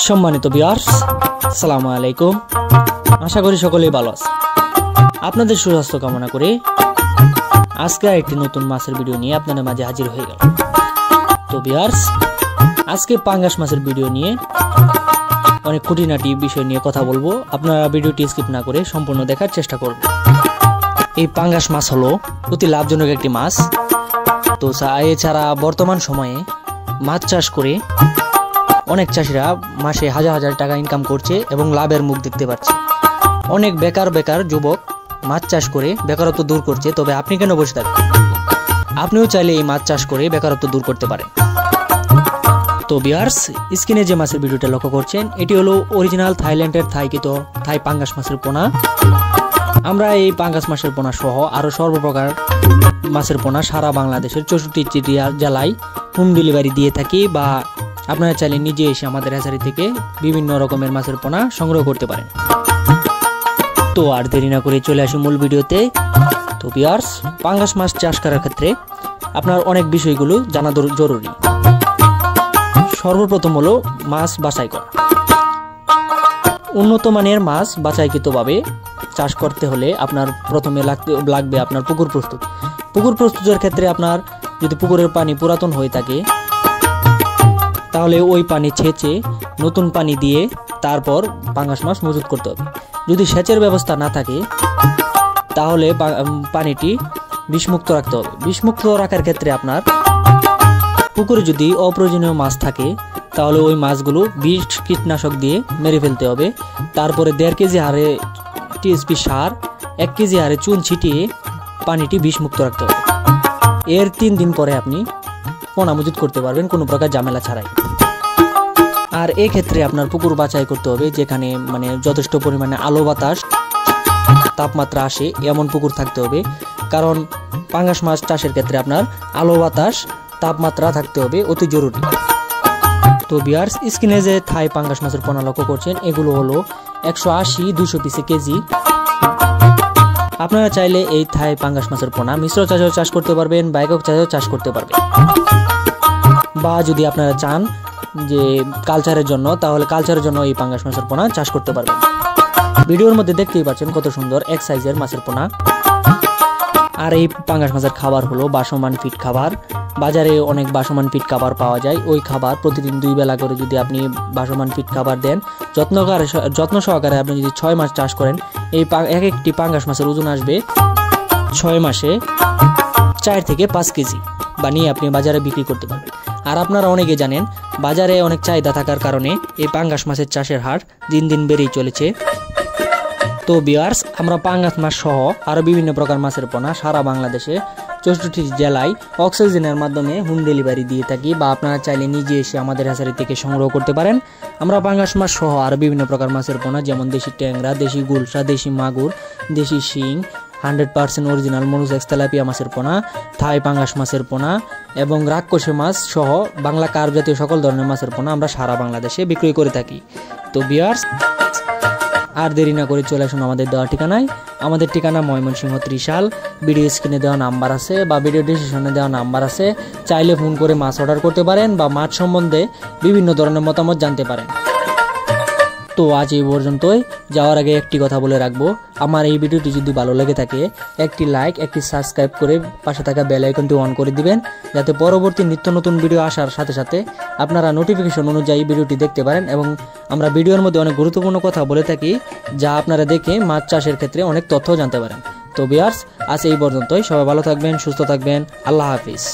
সম্মানিত ভিউয়ার্স, আসসালামু আলাইকুম। আশা করি সকলেই ভালো আছেন। আপনাদের সুস্বাস্থ্য কামনা করে আজকে একটি নতুন মাছের ভিডিও নিয়ে আপনাদের মাঝে হাজির হয়ে গেল। তো ভিউয়ার্স, আজকে পাঙ্গাস মাছের ভিডিও নিয়ে অনেক খুঁটিনাটি বিষয় নিয়ে কথা বলবো। আপনারা ভিডিওটি স্কিপ না করে সম্পূর্ণ দেখার চেষ্টা করবেন। এই পাঙ্গাস মাছ হলো অতি লাভজনক একটি মাছ। তো এছাড়া বর্তমান সময়ে মাছ চাষ করে অনেক চাষিরা মাসে হাজার হাজার টাকা ইনকাম করছে এবং লাভের মুখ দেখতে পাচ্ছে। অনেক বেকার যুবক মাছ চাষ করে বেকারত্ব দূর করছে। তবে আপনি কেন বসে থাকবেন? আপনিও চাইলে এই মাছ চাষ করে বেকারত্ব দূর করতে পারেন। তো ভিউয়ার্স, স্ক্রিনে যে মাছের ভিডিওটা লক্ষ্য করছেন, এটি হলো অরিজিনাল থাইল্যান্ডের থাই পাঙ্গাস মাছের পোনা। আমরা এই পাঙ্গাস মাছের পোনা সহ আরো সর্বপ্রকার মাছের পোনা সারা বাংলাদেশের 64টি জেলায় হোম ডেলিভারি দিয়ে থাকি, বা আপনারা চাইলে নিজে এসে আমাদের হ্যাচারি থেকে বিভিন্ন রকমের মাছের পোনা সংগ্রহ করতে পারেন। তো আর দেরি না করে চলে আসি মূল ভিডিওতে। তো ভিউয়ার্স, পাঙ্গাস মাছ চাষ করার ক্ষেত্রে আপনার অনেক বিষয়গুলো জানা জরুরি। সর্বপ্রথম হলো মাছ বাছাই করা। উন্নত মানের মাছ বাছাইকৃতভাবে চাষ করতে হলে আপনার প্রথমে লাগবে আপনার পুকুর প্রস্তুত। পুকুর প্রস্তুতের ক্ষেত্রে আপনার যদি পুকুরের পানি পুরাতন হয়ে থাকে, তাহলে ওই পানি ছেঁচে নতুন পানি দিয়ে তারপর পাঙ্গাস মাছ মজুত করতে হবে। যদি সেচের ব্যবস্থা না থাকে, তাহলে পানিটি বিষমুক্ত রাখতে হবে। বিষমুক্ত রাখার ক্ষেত্রে আপনার পুকুরে যদি অপ্রয়োজনীয় মাছ থাকে, তাহলে ওই মাছগুলো বিষ কীটনাশক দিয়ে মেরে ফেলতে হবে। তারপরে 1.5 কেজি হারে টিএসপি সার, 1 কেজি হারে চুন ছিটিয়ে পানিটি বিষমুক্ত রাখতে হবে। এর 3 দিন পরে আপনি পোনা মজুত করতে পারবেন কোনো প্রকার ঝামেলা ছাড়াই। আর এই ক্ষেত্রে আপনার পুকুর বাছাই করতে হবে যেখানে যথেষ্ট পরিমাণে আলো বাতাস তাপমাত্রা আসে এমন পুকুর থাকতে হবে। কারণ পাঙ্গাস মাছ চাষের ক্ষেত্রে আপনার আলো বাতাস তাপমাত্রা থাকতে হবে অতি জরুরি। তো ভিউয়ার্স, স্ক্রিনে যে থাই পাঙ্গাস মাছের পোনা লক্ষ্য করছেন, এগুলো হলো 180-200 পিসে কেজি। আপনারা চাইলে এই থাই পাঙ্গাস মাছের পোনা মিশ্র চাষেও চাষ করতে পারবেন, বা একক চাষেও চাষ করতে পারবেন। বা যদি আপনারা চান যে কালচারের জন্য, তাহলে কালচারের জন্য এই পাঙ্গাস মাছের পোনা চাষ করতে পারবেন। ভিডিওর মধ্যে দেখতেই পাচ্ছেন কত সুন্দর এক সাইজের মাছের পোনা। আর এই পাঙ্গাস মাছের খাবার হলো বাসমান ফিড খাবার। বাজারে অনেক বাসমান ফিড খাবার পাওয়া যায়। ওই খাবার প্রতিদিন 2 বেলা করে যদি আপনি বাসমান ফিড খাবার দেন, যত্ন সহকারে আপনি যদি 6 মাস চাষ করেন, এই একটি পাঙ্গাস মাছের ওজন আসবে 6 মাসে 4 থেকে 5 কেজি বানিয়ে আপনি বাজারে বিক্রি করতে পারবেন। আর আপনারা অনেকে জানেন, বাজারে অনেক চাহিদা থাকার কারণে এই পাঙ্গাস মাছের চাষের হার দিন দিন বেড়েই চলেছে। তো ভিউয়ার্স, আমরা পাঙ্গাস মাছ সহ আরো বিভিন্ন প্রকার মাছের পোনা সারা বাংলাদেশে 64টি জেলায় অক্সিজেনের মাধ্যমে হোম ডেলিভারি দিয়ে থাকি, বা আপনারা চাইলে নিজে এসে আমাদের হ্যাচারি থেকে সংগ্রহ করতে পারেন। আমরা পাঙ্গাস মাছ সহ আরো বিভিন্ন প্রকার মাছের পোনা, যেমন দেশি ট্যাংরা, দেশি গুলশা, দেশি মাগুর, দেশি শিং, 100% অরিজিনাল মনুজেক্স তেলাপিয়া মাছের পোনা, থাই পাঙ্গাস মাছের পোনা এবং রাক্ষসী মাছ সহ বাংলা কার্প জাতীয় সকল ধরনের মাছের পোনা আমরা সারা বাংলাদেশে বিক্রয় করে থাকি। তো ভিউয়ার্স, আর দেরি না করে চলে আসুন আমাদের দেওয়া ঠিকানায়। আমাদের ঠিকানা ময়মনসিংহ ত্রিশাল। ভিডিও স্ক্রিনে দেওয়া নাম্বার আছে বা ভিডিও ডিসক্রিপশনে দেওয়া নাম্বার আছে। চাইলে ফোন করে মাছ অর্ডার করতে পারেন বা মাছ সম্বন্ধে বিভিন্ন ধরনের মতামত জানতে পারেন। তো আজ এই পর্যন্তই। যাওয়ার আগে একটি কথা বলে রাখবো, আমার এই ভিডিওটি যদি ভালো লেগে থাকে, একটি লাইক, একটি সাবস্ক্রাইব করে পাশে থাকা বেল আইকনটি অন করে দিবেন, যাতে পরবর্তী নিত্য নতুন ভিডিও আসার সাথে সাথে আপনারা নোটিফিকেশন অনুযায়ী ভিডিওটি দেখতে পারেন। এবং আমরা ভিডিওর মধ্যে অনেক গুরুত্বপূর্ণ কথা বলে থাকি, যা আপনারা দেখে মাছ চাষের ক্ষেত্রে অনেক তথ্য জানতে পারেন। তো ভিউয়ার্স, আজ এই পর্যন্তই। সবাই ভালো থাকবেন, সুস্থ থাকবেন। আল্লাহ হাফিজ।